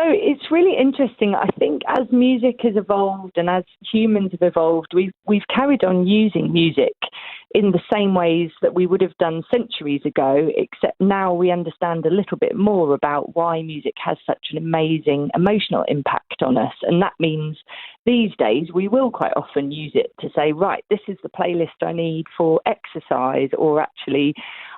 it's really interesting. I think as music has evolved and as humans have evolved, we've carried on using music in the same ways that we would have done centuries ago, except now we understand a little bit more about why music has such an amazing emotional impact on us. And that means these days we will quite often use it to say, right, this is the playlist I need for exercise, or actually,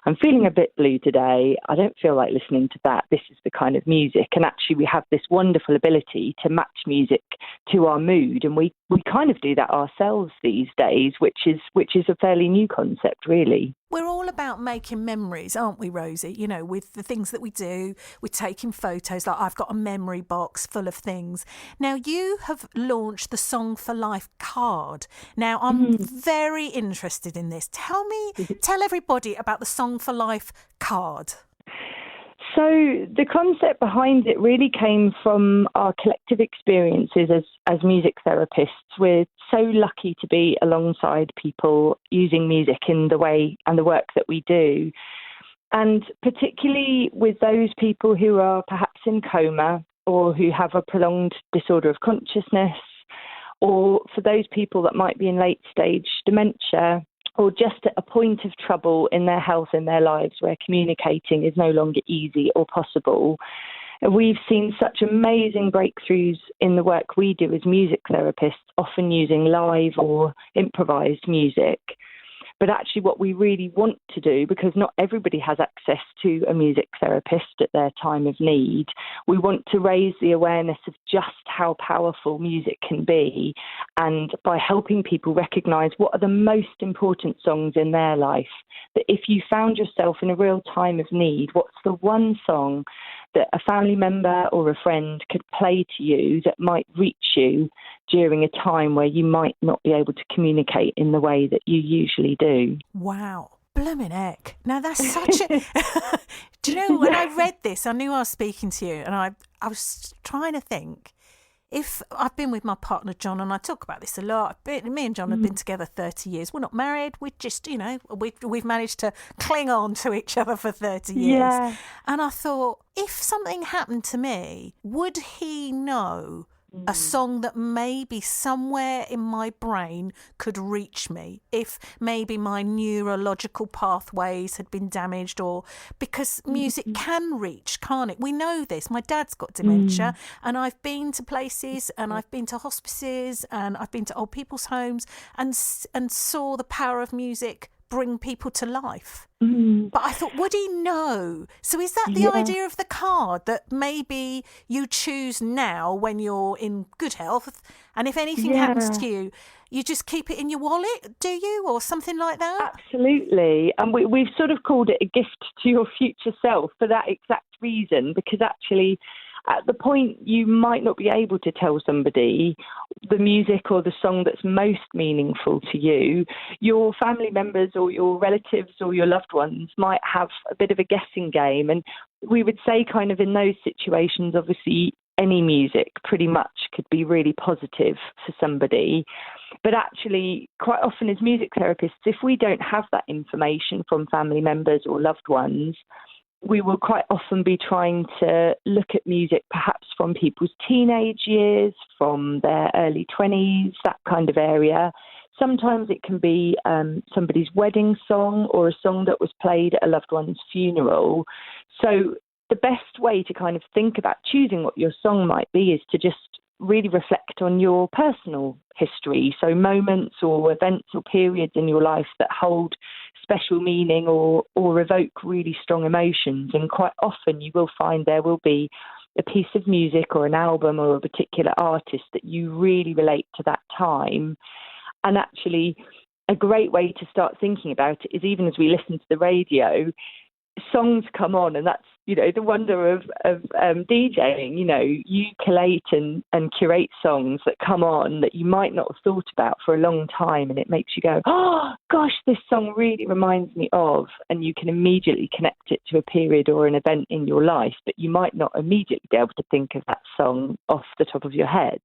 I'm feeling a bit blue today. I don't feel like listening to that. This is the kind of music. And actually, we have this wonderful ability to match music to our mood. And we kind of do that ourselves these days, which is a fairly new concept, really. We're all about making memories, aren't we, Rosie? You know, with the things that we do, we're taking photos. Like I've got a memory box full of things. Now, you have launched the Song for Life card. Now, I'm very interested in this. Tell everybody about the Song for Life card. So the concept behind it really came from our collective experiences as music therapists. We're so lucky to be alongside people using music in the way and the work that we do. And particularly with those people who are perhaps in coma or who have a prolonged disorder of consciousness, or for those people that might be in late stage dementia, or just at a point of trouble in their health in their lives where communicating is no longer easy or possible. We've seen such amazing breakthroughs in the work we do as music therapists, often using live or improvised music. But actually what we really want to do, because not everybody has access to a music therapist at their time of need, we want to raise the awareness of just how powerful music can be, and by helping people recognise what are the most important songs in their life. That if you found yourself in a real time of need, what's the one song that a family member or a friend could play to you that might reach you during a time where you might not be able to communicate in the way that you usually do. Wow. Blimmin' heck. Now that's such a... Do you know, when I read this, I knew I was speaking to you, and I was trying to think, if I've been with my partner, John, and I talk about this a lot. Me and John have been together 30 years. We're not married. We're just, you know, we've managed to cling on to each other for 30 years. Yeah. And I thought, if something happened to me, would he know a song that maybe somewhere in my brain could reach me, if maybe my neurological pathways had been damaged, or because music can reach, can't it? We know this. My dad's got dementia, and I've been to places, and I've been to hospices, and I've been to old people's homes, and saw the power of music bring people to life. But I thought, would he know? So is that the idea of the card, that maybe you choose now when you're in good health, and if anything happens to you, you just keep it in your wallet, do you? Or something like that? Absolutely. And we've sort of called it a gift to your future self for that exact reason, because actually at the point you might not be able to tell somebody the music or the song that's most meaningful to you, your family members or your relatives or your loved ones might have a bit of a guessing game. And we would say kind of in those situations, obviously, any music pretty much could be really positive for somebody. But actually, quite often as music therapists, if we don't have that information from family members or loved ones, we will quite often be trying to look at music perhaps from people's teenage years, from their early 20s, that kind of area. Sometimes it can be somebody's wedding song or a song that was played at a loved one's funeral. So the best way to kind of think about choosing what your song might be is to just really reflect on your personal history. So moments or events or periods in your life that hold special meaning or evoke really strong emotions. And quite often you will find there will be a piece of music or an album or a particular artist that you really relate to that time. And actually, a great way to start thinking about it is, even as we listen to the radio, songs come on, and that's, you know, the wonder of DJing. You know, you collate and curate songs that come on that you might not have thought about for a long time, and it makes you go, oh gosh, this song really reminds me of, and you can immediately connect it to a period or an event in your life, but you might not immediately be able to think of that song off the top of your head.